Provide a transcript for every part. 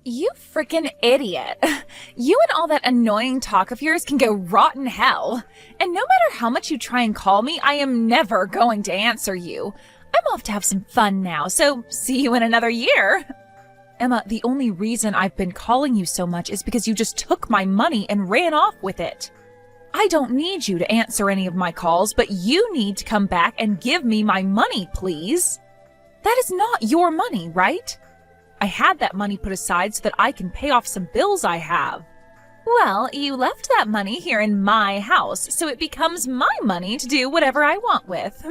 You frickin' idiot. You and all that annoying talk of yours can go rot in hell. And no matter how much you try and call me, I am never going to answer you. I'm off to have some fun now, so see you in another year. Emma, the only reason I've been calling you so much is because you just took my money and ran off with it. I don't need you to answer any of my calls, but you need to come back and give me my money, please. That is not your money, right? I had that money put aside so that I can pay off some bills I have. Well, you left that money here in my house, so it becomes my money to do whatever I want with.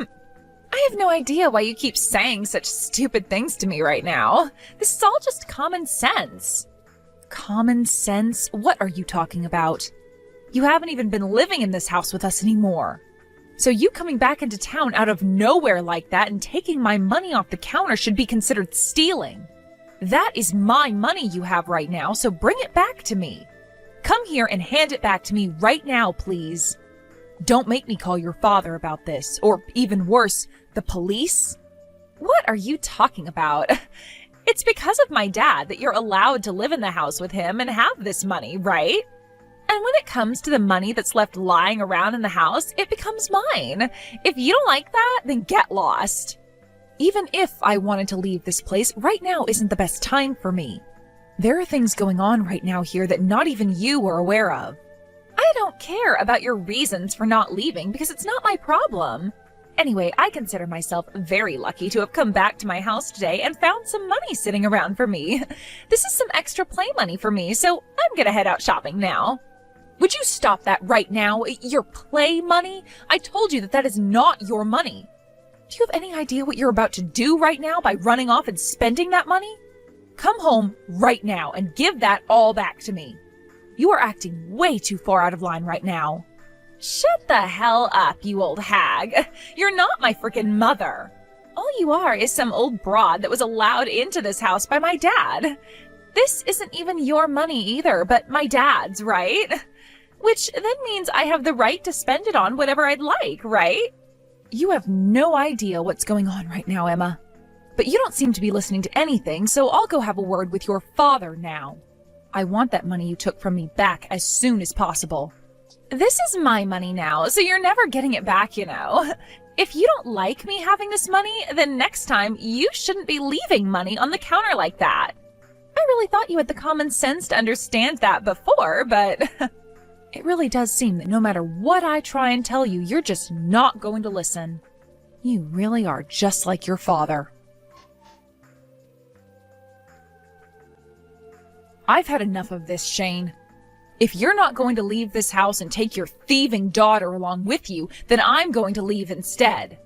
I have no idea why you keep saying such stupid things to me right now. This is all just common sense. Common sense? What are you talking about? You haven't even been living in this house with us anymore. So you coming back into town out of nowhere like that and taking my money off the counter should be considered stealing. That is my money you have right now, so bring it back to me. Come here and hand it back to me right now, please. Don't make me call your father about this, or even worse, the police. What are you talking about? It's because of my dad that you're allowed to live in the house with him and have this money, right? And when it comes to the money that's left lying around in the house, it becomes mine. If you don't like that, then get lost. Even if I wanted to leave this place, right now isn't the best time for me. There are things going on right now here that not even you are aware of. I don't care about your reasons for not leaving because it's not my problem. Anyway, I consider myself very lucky to have come back to my house today and found some money sitting around for me. This is some extra play money for me, so I'm gonna head out shopping now. Would you stop that right now? Your play money? I told you that that is not your money. Do you have any idea what you're about to do right now by running off and spending that money? Come home right now and give that all back to me. You are acting way too far out of line right now. Shut the hell up, you old hag. You're not my frickin' mother. All you are is some old broad that was allowed into this house by my dad. This isn't even your money either, but my dad's, right? Which then means I have the right to spend it on whatever I'd like, right? You have no idea what's going on right now, Emma. But you don't seem to be listening to anything, so I'll go have a word with your father now. I want that money you took from me back as soon as possible. This is my money now, so you're never getting it back, you know. If you don't like me having this money, then next time you shouldn't be leaving money on the counter like that. I really thought you had the common sense to understand that before, but it really does seem that no matter what I try and tell you, you're just not going to listen. You really are just like your father. I've had enough of this, Shane. If you're not going to leave this house and take your thieving daughter along with you, then I'm going to leave instead.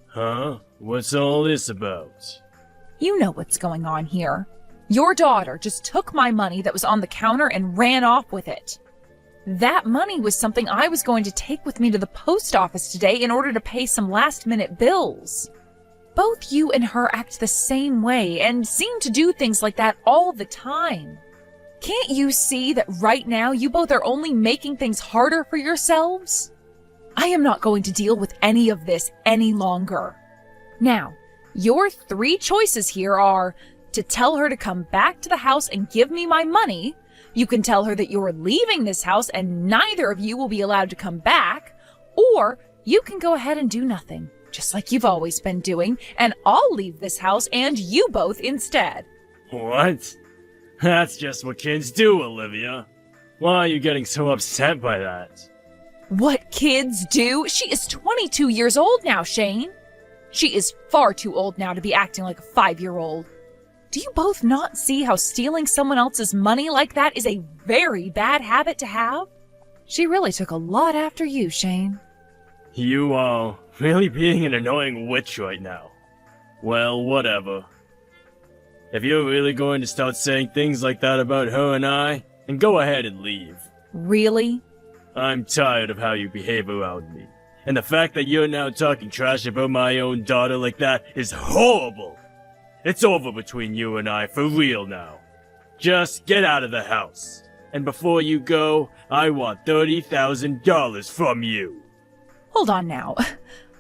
Huh? What's all this about? You know what's going on here. Your daughter just took my money that was on the counter and ran off with it. That money was something I was going to take with me to the post office today in order to pay some last-minute bills. Both you and her act the same way and seem to do things like that all the time. Can't you see that right now you both are only making things harder for yourselves? I am not going to deal with any of this any longer. Now, your three choices here are to tell her to come back to the house and give me my money. You can tell her that you're leaving this house and neither of you will be allowed to come back, or you can go ahead and do nothing, just like you've always been doing, and I'll leave this house and you both instead. What? That's just what kids do, Olivia. Why are you getting so upset by that? What kids do? She is 22 years old now, Shane. She is far too old now to be acting like a 5-year-old. Do you both not see how stealing someone else's money like that is a very bad habit to have? She really took a lot after you, Shane. You are really being an annoying witch right now. Well, whatever. If you're really going to start saying things like that about her and I, then go ahead and leave. Really? I'm tired of how you behave around me. And the fact that you're now talking trash about my own daughter like that is horrible. It's over between you and I for real now. Just get out of the house. And before you go, I want $30,000 from you. Hold on now.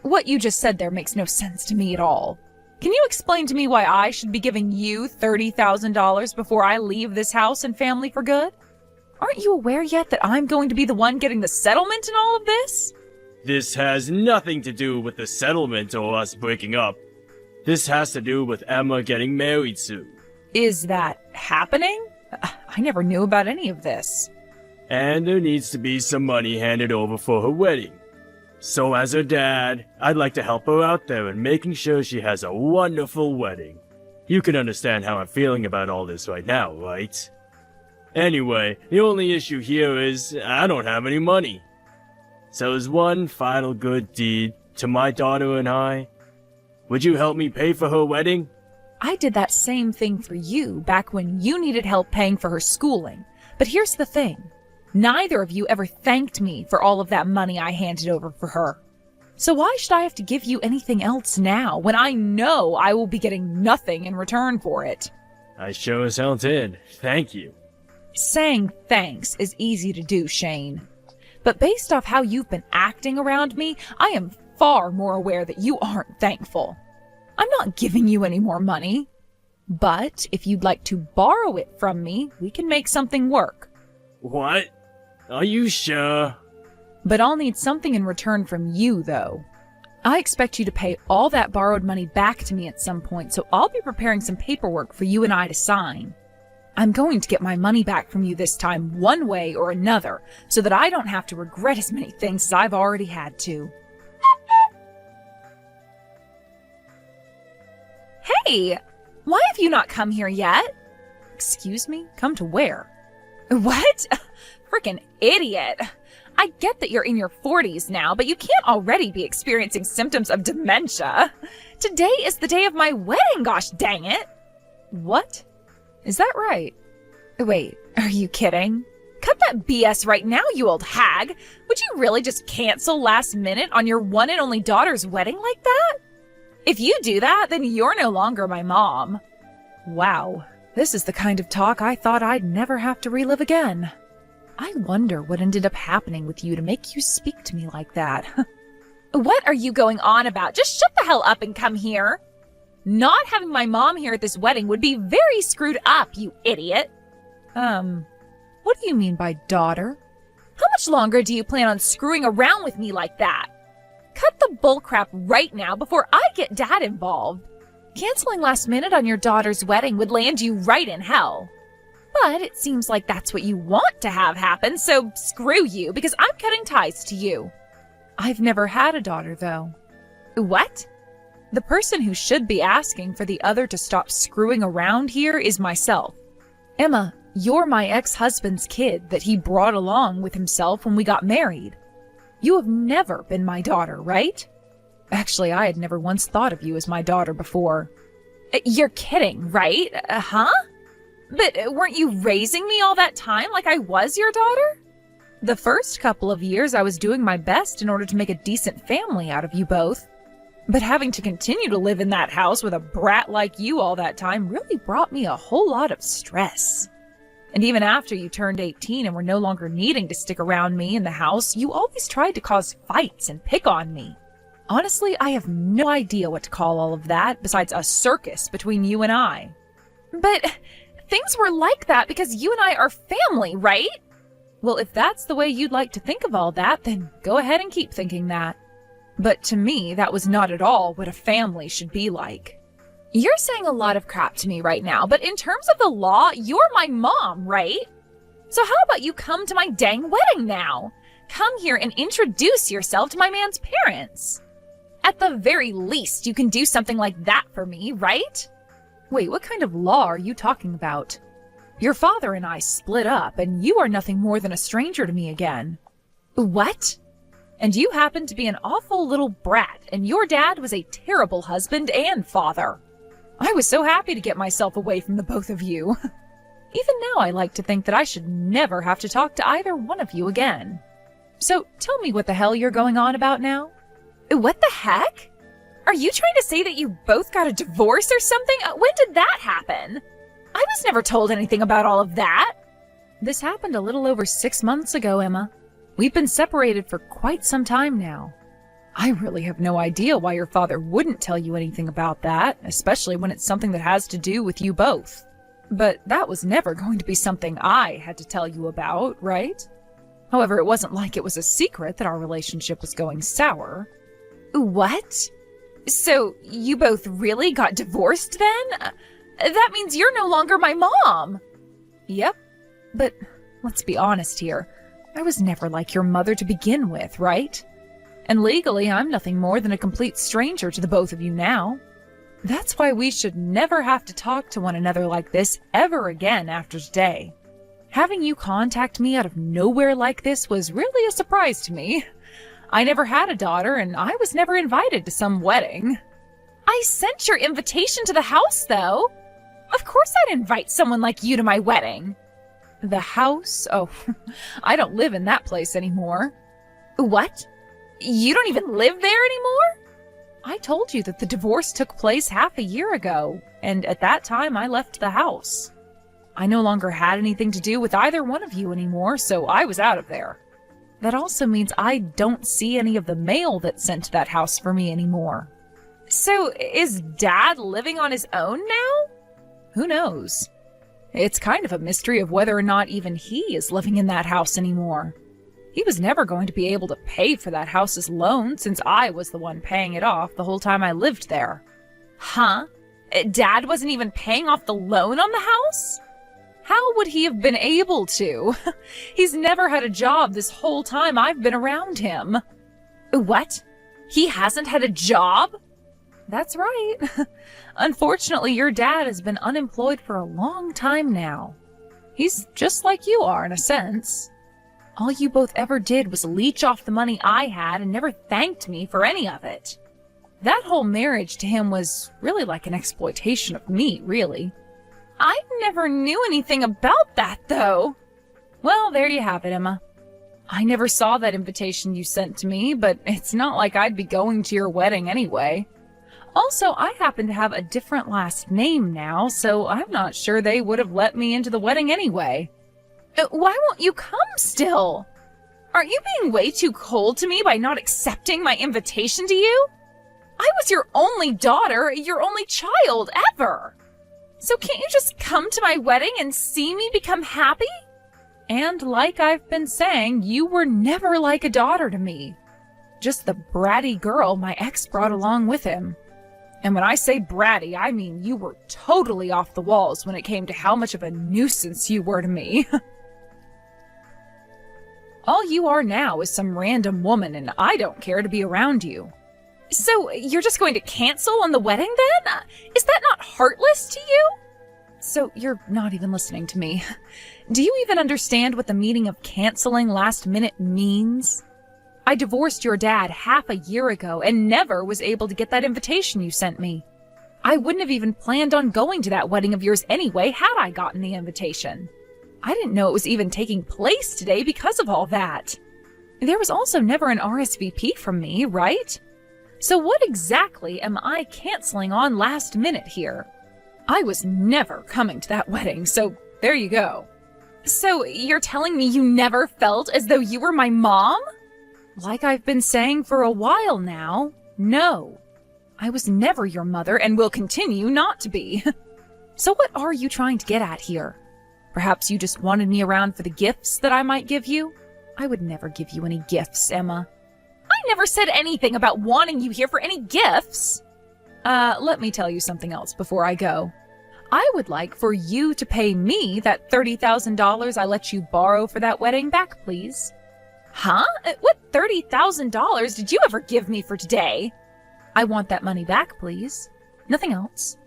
What you just said there makes no sense to me at all. Can you explain to me why I should be giving you $30,000 before I leave this house and family for good? Aren't you aware yet that I'm going to be the one getting the settlement in all of this? This has nothing to do with the settlement or us breaking up. This has to do with Emma getting married soon. Is that happening? I never knew about any of this. And there needs to be some money handed over for her wedding. So as her dad, I'd like to help her out there in making sure she has a wonderful wedding. You can understand how I'm feeling about all this right now, right? Anyway, the only issue here is I don't have any money. So as one final good deed to my daughter and I, would you help me pay for her wedding? I did that same thing for you back when you needed help paying for her schooling. But here's the thing. Neither of you ever thanked me for all of that money I handed over for her. So why should I have to give you anything else now when I know I will be getting nothing in return for it? I sure as hell did. Thank you. Saying thanks is easy to do, Shane. But based off how you've been acting around me, I am far more aware that you aren't thankful. I'm not giving you any more money. But if you'd like to borrow it from me, we can make something work. What? Are you sure? But I'll need something in return from you, though. I expect you to pay all that borrowed money back to me at some point, so I'll be preparing some paperwork for you and I to sign. I'm going to get my money back from you this time one way or another, so that I don't have to regret as many things as I've already had to. Hey! Why have you not come here yet? Excuse me? Come to where? What? Frickin' idiot. I get that you're in your 40s now, but you can't already be experiencing symptoms of dementia. Today is the day of my wedding, gosh dang it. What? Is that right? Wait, are you kidding? Cut that BS right now, you old hag. Would you really just cancel last minute on your one and only daughter's wedding like that? If you do that, then you're no longer my mom. Wow, this is the kind of talk I thought I'd never have to relive again. I wonder what ended up happening with you to make you speak to me like that. What are you going on about? Just shut the hell up and come here. Not having my mom here at this wedding would be very screwed up, you idiot. What do you mean by daughter? How much longer do you plan on screwing around with me like that? Cut the bullcrap right now before I get Dad involved. Canceling last minute on your daughter's wedding would land you right in hell. But it seems like that's what you want to have happen, so screw you, because I'm cutting ties to you. I've never had a daughter, though. What? The person who should be asking for the other to stop screwing around here is myself. Emma, you're my ex-husband's kid that he brought along with himself when we got married. You have never been my daughter, right? Actually, I had never once thought of you as my daughter before. You're kidding, right? Huh? But weren't you raising me all that time like I was your daughter? The first couple of years I was doing my best in order to make a decent family out of you both. But having to continue to live in that house with a brat like you all that time really brought me a whole lot of stress. And even after you turned 18 and were no longer needing to stick around me in the house, you always tried to cause fights and pick on me. Honestly, I have no idea what to call all of that besides a circus between you and I. But things were like that because you and I are family, right? Well, if that's the way you'd like to think of all that, then go ahead and keep thinking that. But to me, that was not at all what a family should be like. You're saying a lot of crap to me right now, but in terms of the law, you're my mom, right? So how about you come to my dang wedding now? Come here and introduce yourself to my man's parents. At the very least, you can do something like that for me, right? Wait, what kind of law are you talking about? Your father and I split up, and you are nothing more than a stranger to me again. What? And you happen to be an awful little brat, and your dad was a terrible husband and father. I was so happy to get myself away from the both of you. Even now I like to think that I should never have to talk to either one of you again. So tell me what the hell you're going on about now? What the heck? Are you trying to say that you both got a divorce or something? When did that happen? I was never told anything about all of that. This happened a little over 6 months ago, Emma. We've been separated for quite some time now. I really have no idea why your father wouldn't tell you anything about that, especially when it's something that has to do with you both. But that was never going to be something I had to tell you about, right? However, it wasn't like it was a secret that our relationship was going sour. What? So you both really got divorced then? That means you're no longer my mom. Yep. But let's be honest here. I was never like your mother to begin with, right? And legally, I'm nothing more than a complete stranger to the both of you now. That's why we should never have to talk to one another like this ever again after today. Having you contact me out of nowhere like this was really a surprise to me. I never had a daughter, and I was never invited to some wedding. I sent your invitation to the house, though. Of course I'd invite someone like you to my wedding. The house? Oh, I don't live in that place anymore. What? You don't even live there anymore? I told you that the divorce took place half a year ago, and at that time I left the house. I no longer had anything to do with either one of you anymore, so I was out of there. That also means I don't see any of the mail that's sent to that house for me anymore. So, is Dad living on his own now? Who knows? It's kind of a mystery of whether or not even he is living in that house anymore. He was never going to be able to pay for that house's loan since I was the one paying it off the whole time I lived there. Huh? Dad wasn't even paying off the loan on the house? How would he have been able to? He's never had a job this whole time I've been around him. What? He hasn't had a job? That's right. Unfortunately, your dad has been unemployed for a long time now. He's just like you are in a sense. All you both ever did was leech off the money I had and never thanked me for any of it. That whole marriage to him was really like an exploitation of me, really. I never knew anything about that, though. Well, there you have it, Emma. I never saw that invitation you sent to me, but it's not like I'd be going to your wedding anyway. Also, I happen to have a different last name now, so I'm not sure they would have let me into the wedding anyway. Why won't you come still? Aren't you being way too cold to me by not accepting my invitation to you? I was your only daughter, your only child ever. So can't you just come to my wedding and see me become happy? And like I've been saying, you were never like a daughter to me. Just the bratty girl my ex brought along with him. And when I say bratty, I mean you were totally off the walls when it came to how much of a nuisance you were to me. All you are now is some random woman, and I don't care to be around you. So you're just going to cancel on the wedding then? Is that not heartless to you? So you're not even listening to me. Do you even understand what the meaning of canceling last minute means? I divorced your dad half a year ago and never was able to get that invitation you sent me. I wouldn't have even planned on going to that wedding of yours anyway had I gotten the invitation. I didn't know it was even taking place today because of all that. There was also never an RSVP from me, right? So what exactly am I canceling on last minute here? I was never coming to that wedding, so there you go. So you're telling me you never felt as though you were my mom? Like I've been saying for a while now, no. I was never your mother and will continue not to be. So what are you trying to get at here? Perhaps you just wanted me around for the gifts that I might give you? I would never give you any gifts, Emma. I never said anything about wanting you here for any gifts. Let me tell you something else before I go. I would like for you to pay me that $30,000 I let you borrow for that wedding back, please. Huh? What $30,000 did you ever give me for today? I want that money back, please. Nothing else.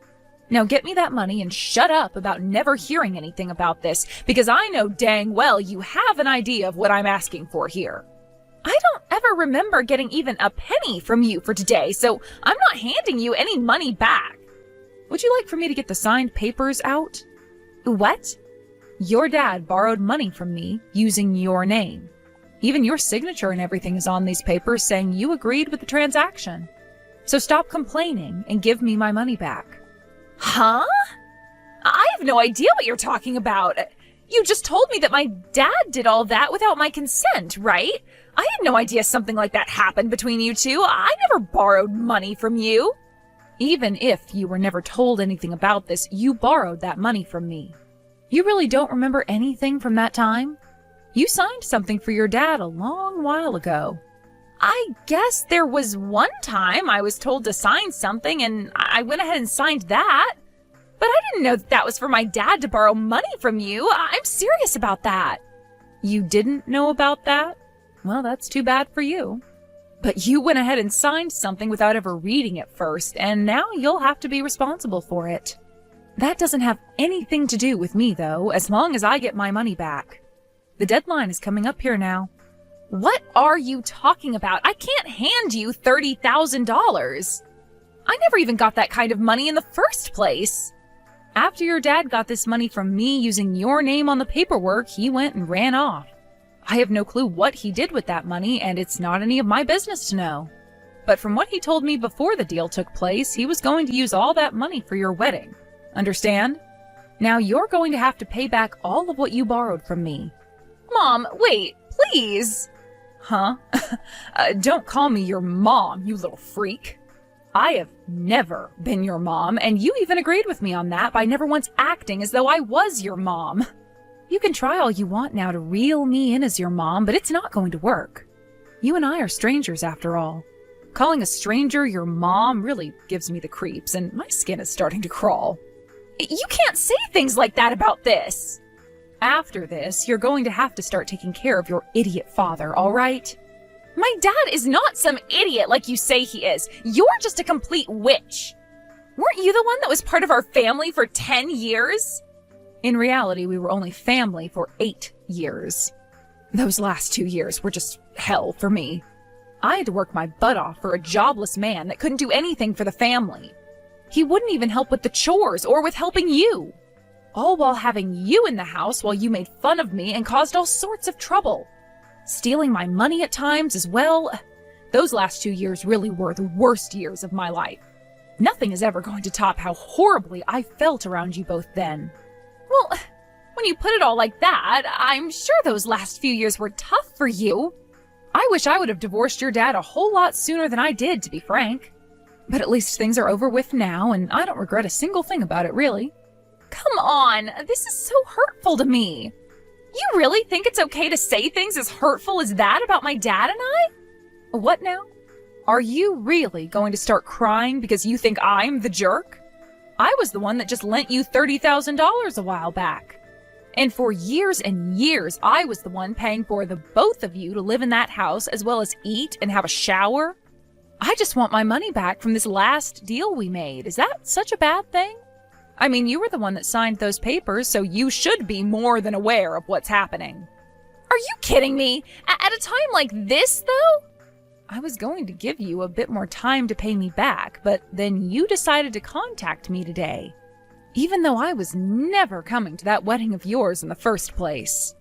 Now get me that money and shut up about never hearing anything about this, because I know dang well you have an idea of what I'm asking for here. I don't ever remember getting even a penny from you for today, so I'm not handing you any money back. Would you like for me to get the signed papers out? What? Your dad borrowed money from me using your name. Even your signature and everything is on these papers saying you agreed with the transaction. So stop complaining and give me my money back. Huh? I have no idea what you're talking about. You just told me that my dad did all that without my consent, right? I had no idea something like that happened between you two. I never borrowed money from you. Even if you were never told anything about this, you borrowed that money from me. You really don't remember anything from that time? You signed something for your dad a long while ago. I guess there was one time I was told to sign something and I went ahead and signed that. But I didn't know that was for my dad to borrow money from you. I'm serious about that. You didn't know about that? Well, that's too bad for you. But you went ahead and signed something without ever reading it first, and now you'll have to be responsible for it. That doesn't have anything to do with me, though, as long as I get my money back. The deadline is coming up here now. What are you talking about? I can't hand you $30,000. I never even got that kind of money in the first place. After your dad got this money from me using your name on the paperwork, he went and ran off. I have no clue what he did with that money, and it's not any of my business to know. But from what he told me before the deal took place, he was going to use all that money for your wedding. Understand? Now you're going to have to pay back all of what you borrowed from me. Mom, wait, please. Huh? Don't call me your mom, you little freak. I have never been your mom, and you even agreed with me on that by never once acting as though I was your mom. You can try all you want now to reel me in as your mom, but it's not going to work. You and I are strangers after all. Calling a stranger your mom really gives me the creeps, and my skin is starting to crawl. You can't say things like that about this. After this, you're going to have to start taking care of your idiot father, all right? My dad is not some idiot like you say he is. You're just a complete witch. Weren't you the one that was part of our family for 10 years? In reality, we were only family for 8 years. Those last 2 years were just hell for me. I had to work my butt off for a jobless man that couldn't do anything for the family. He wouldn't even help with the chores or with helping you. All while having you in the house while you made fun of me and caused all sorts of trouble. Stealing my money at times as well. Those last 2 years really were the worst years of my life. Nothing is ever going to top how horribly I felt around you both then. Well, when you put it all like that, I'm sure those last few years were tough for you. I wish I would have divorced your dad a whole lot sooner than I did, to be frank. But at least things are over with now, and I don't regret a single thing about it, really. Come on, this is so hurtful to me. You really think it's okay to say things as hurtful as that about my dad and I? What now? Are you really going to start crying because you think I'm the jerk? I was the one that just lent you $30,000 a while back. And for years and years, I was the one paying for the both of you to live in that house as well as eat and have a shower. I just want my money back from this last deal we made. Is that such a bad thing? I mean, you were the one that signed those papers, so you should be more than aware of what's happening. Are you kidding me? At a time like this, though? I was going to give you a bit more time to pay me back, but then you decided to contact me today. Even though I was never coming to that wedding of yours in the first place.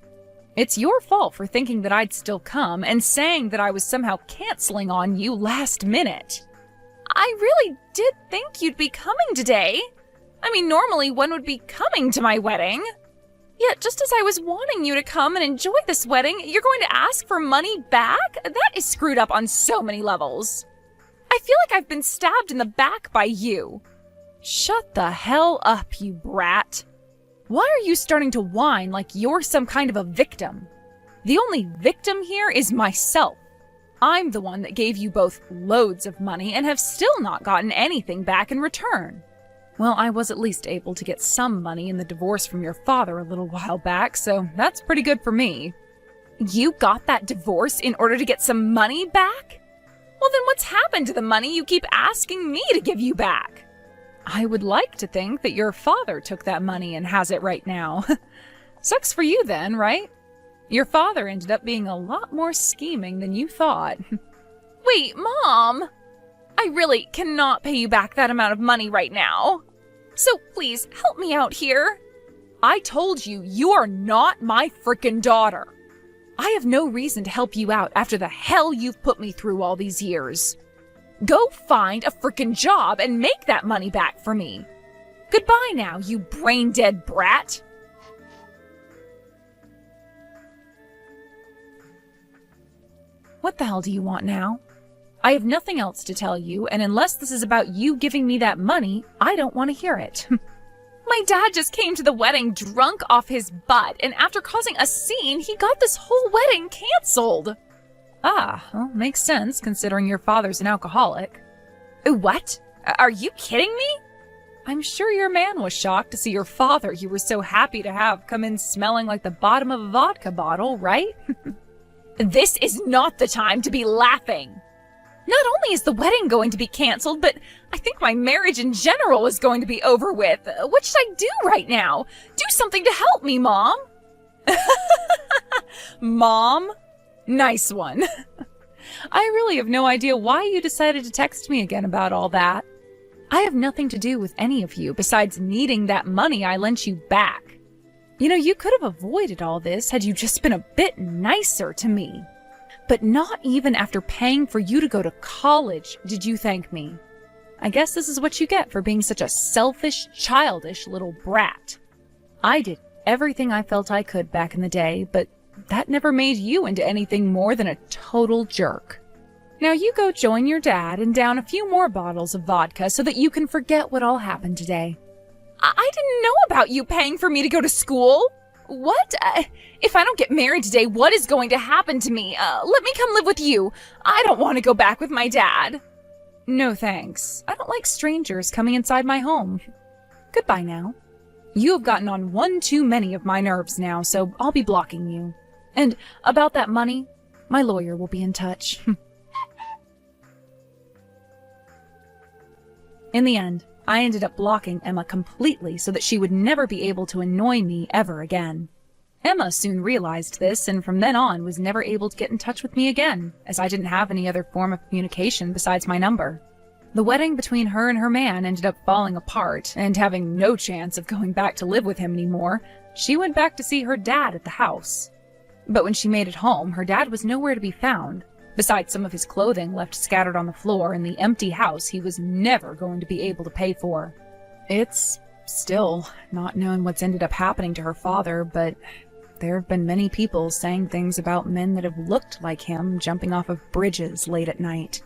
It's your fault for thinking that I'd still come and saying that I was somehow canceling on you last minute. I really did think you'd be coming today. I mean, normally one would be coming to my wedding. Yet, just as I was wanting you to come and enjoy this wedding, you're going to ask for money back? That is screwed up on so many levels. I feel like I've been stabbed in the back by you. Shut the hell up, you brat. Why are you starting to whine like you're some kind of a victim? The only victim here is myself. I'm the one that gave you both loads of money and have still not gotten anything back in return. Well, I was at least able to get some money in the divorce from your father a little while back, so that's pretty good for me. You got that divorce in order to get some money back? Well, then what's happened to the money you keep asking me to give you back? I would like to think that your father took that money and has it right now. Sucks for you then, right? Your father ended up being a lot more scheming than you thought. Wait, Mom! I really cannot pay you back that amount of money right now. So please, help me out here. I told you, you are not my frickin' daughter. I have no reason to help you out after the hell you've put me through all these years. Go find a frickin' job and make that money back for me. Goodbye now, you brain-dead brat. What the hell do you want now? I have nothing else to tell you, and unless this is about you giving me that money, I don't want to hear it. My dad just came to the wedding drunk off his butt, and after causing a scene, he got this whole wedding canceled. Ah, well, makes sense considering your father's an alcoholic. What? Are you kidding me? I'm sure your man was shocked to see your father you were so happy to have come in smelling like the bottom of a vodka bottle, right? This is not the time to be laughing. Not only is the wedding going to be canceled, but I think my marriage in general is going to be over with. What should I do right now? Do something to help me, Mom. Mom? Nice one. I really have no idea why you decided to text me again about all that. I have nothing to do with any of you besides needing that money I lent you back. You know, you could have avoided all this had you just been a bit nicer to me. But not even after paying for you to go to college did you thank me. I guess this is what you get for being such a selfish, childish little brat. I did everything I felt I could back in the day, but that never made you into anything more than a total jerk. Now you go join your dad and down a few more bottles of vodka so that you can forget what all happened today. I didn't know about you paying for me to go to school. What? If I don't get married today, what is going to happen to me? Let me come live with you. I don't want to go back with my dad. No thanks. I don't like strangers coming inside my home. Goodbye now. You have gotten on one too many of my nerves now, so I'll be blocking you. And about that money, my lawyer will be in touch. In the end, I ended up blocking Emma completely so that she would never be able to annoy me ever again. Emma soon realized this and from then on was never able to get in touch with me again, as I didn't have any other form of communication besides my number. The wedding between her and her man ended up falling apart, and having no chance of going back to live with him anymore, she went back to see her dad at the house. But when she made it home, her dad was nowhere to be found. Besides some of his clothing left scattered on the floor in the empty house he was never going to be able to pay for. It's still not known what's ended up happening to her father, but there have been many people saying things about men that have looked like him jumping off of bridges late at night.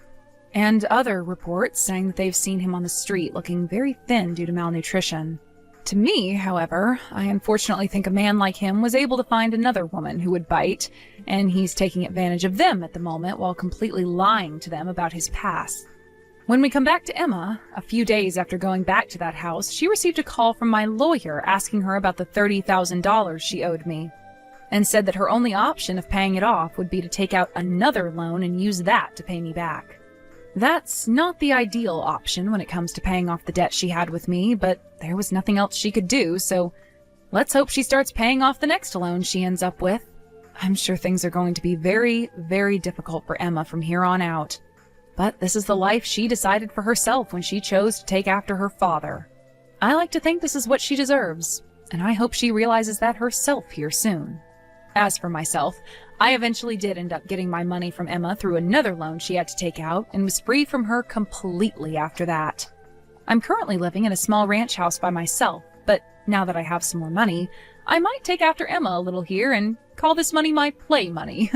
And other reports saying that they've seen him on the street looking very thin due to malnutrition. To me, however, I unfortunately think a man like him was able to find another woman who would bite, and he's taking advantage of them at the moment while completely lying to them about his past. When we come back to Emma, a few days after going back to that house, she received a call from my lawyer asking her about the $30,000 she owed me, and said that her only option of paying it off would be to take out another loan and use that to pay me back. That's not the ideal option when it comes to paying off the debt she had with me, but there was nothing else she could do, so let's hope she starts paying off the next loan she ends up with. I'm sure things are going to be very, very difficult for Emma from here on out. But this is the life she decided for herself when she chose to take after her father. I like to think this is what she deserves, and I hope she realizes that herself here soon. As for myself, I eventually did end up getting my money from Emma through another loan she had to take out and was free from her completely after that. I'm currently living in a small ranch house by myself, but now that I have some more money, I might take after Emma a little here and call this money my play money.